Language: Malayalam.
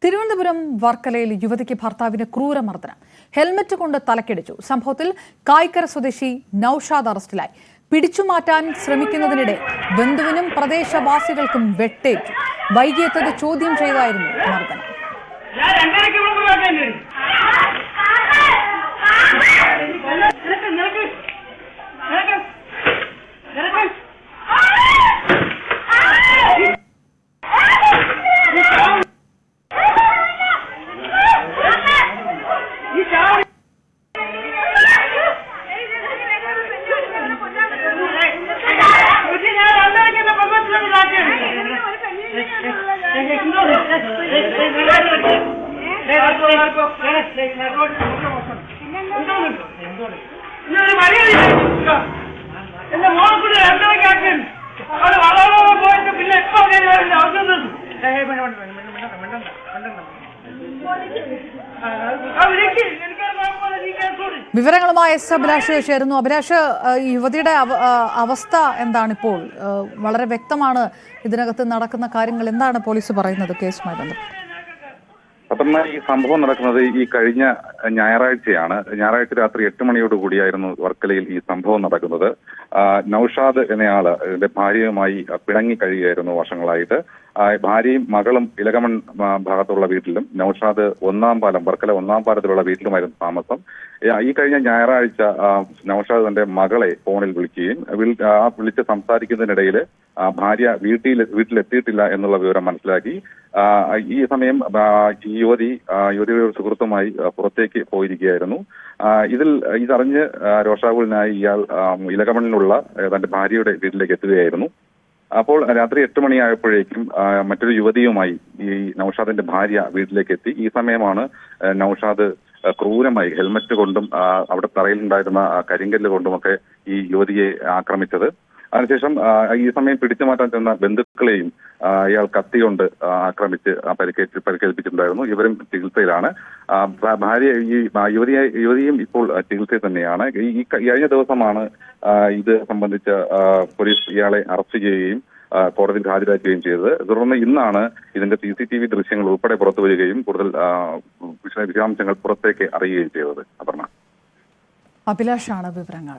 തിരുവനന്തപുരം വർക്കലയിൽ യുവതിക്ക് ഭർത്താവിന് ക്രൂരമർദ്ദനം. ഹെൽമറ്റ് കൊണ്ട് തലക്കടിച്ചു. സംഭവത്തിൽ കായ്ക്കര സ്വദേശി നൌഷാദ് അറസ്റ്റിലായി. പിടിച്ചുമാറ്റാൻ ശ്രമിക്കുന്നതിനിടെ ബന്ധുവിനും പ്രദേശവാസികൾക്കും വെട്ടേറ്റു. വൈകിയെത്തത് ചോദ്യം ചെയ്തായിരുന്നു മർദ്ദനം. വിവരങ്ങളുമായി എസ് അഭിലാഷ് ചേരുന്നു. അഭിലാഷ്, യുവതിയുടെ അവസ്ഥ എന്താണിപ്പോൾ? വളരെ വ്യക്തമാണ് ഇതിനകത്ത് നടക്കുന്ന കാര്യങ്ങൾ. എന്താണ് പോലീസ് പറയുന്നത് കേസുമായി ബന്ധപ്പെട്ട്? ഈ സംഭവം നടക്കുന്നത് ഈ കഴിഞ്ഞ ഞായറാഴ്ചയാണ്. ഞായറാഴ്ച രാത്രി 8 മണിയോടുകൂടിയായിരുന്നു വർക്കലയിൽ ഈ സംഭവം നടക്കുന്നത്. നൌഷാദ് എന്നയാള് ഭാര്യയുമായി പിണങ്ങി കഴിയുകയായിരുന്നു വർഷങ്ങളായിട്ട്. ഭാര്യയും മകളും ഇലകമൺ ഭാഗത്തുള്ള വീട്ടിലും നൌഷാദ് വർക്കല 1-ാം പാലത്തിലുള്ള വീട്ടിലുമായിരുന്നു താമസം. ഈ കഴിഞ്ഞ ഞായറാഴ്ച നൌഷാദ് തന്റെ മകളെ ഫോണിൽ വിളിക്കുകയും വിളിച്ച് സംസാരിക്കുന്നതിനിടയിൽ ഭാര്യ വീട്ടിലെത്തിയിട്ടില്ല എന്നുള്ള വിവരം മനസ്സിലാക്കി. ഈ സമയം യുവതിയുടെ സുഹൃത്തുമായി പുറത്തേക്ക് പോയിരിക്കുകയായിരുന്നു. ഇതറിഞ്ഞ് രോഷാകുലനായി ഇയാൾ ഇലകമണിലുള്ള തന്റെ ഭാര്യയുടെ വീട്ടിലേക്ക് എത്തുകയായിരുന്നു. അപ്പോൾ രാത്രി 8 മണിയായപ്പോഴേക്കും മറ്റൊരു യുവതിയുമായി ഈ നൌഷാദിന്റെ ഭാര്യ വീട്ടിലേക്ക് എത്തി. ഈ സമയമാണ് നൌഷാദ് ക്രൂരമായി ഹെൽമറ്റ് കൊണ്ടും അവിടെ തറയിലുണ്ടായിരുന്ന കരിങ്കല്ല് കൊണ്ടുമൊക്കെ ഈ യുവതിയെ ആക്രമിച്ചത്. അതിനുശേഷം ഈ സമയം പിടിച്ചു മാറ്റാൻ ചെന്ന ബന്ധുക്കളെയും ഇയാൾ കത്തികൊണ്ട് ആക്രമിച്ച് പരിക്കേൽപ്പിച്ചിട്ടുണ്ടായിരുന്നു. ഇവരും ചികിത്സയിലാണ്. യുവതിയും ഇപ്പോൾ ചികിത്സയിൽ തന്നെയാണ്. ഈ കഴിഞ്ഞ ദിവസമാണ് ഇത് സംബന്ധിച്ച പോലീസ് ഇയാളെ അറസ്റ്റ് ചെയ്യുകയും കോടതിയിൽ ഹാജരാക്കുകയും ചെയ്തത്. തുടർന്ന് ഇന്നാണ് ഇതിന്റെ CCTV ദൃശ്യങ്ങൾ ഉൾപ്പെടെ പുറത്തു വരികയും കൂടുതൽ വിശദാംശങ്ങൾ പുറത്തേക്ക് അറിയുകയും ചെയ്തത്. അപർണ. അഭിലാഷാണ് വിവരങ്ങൾ.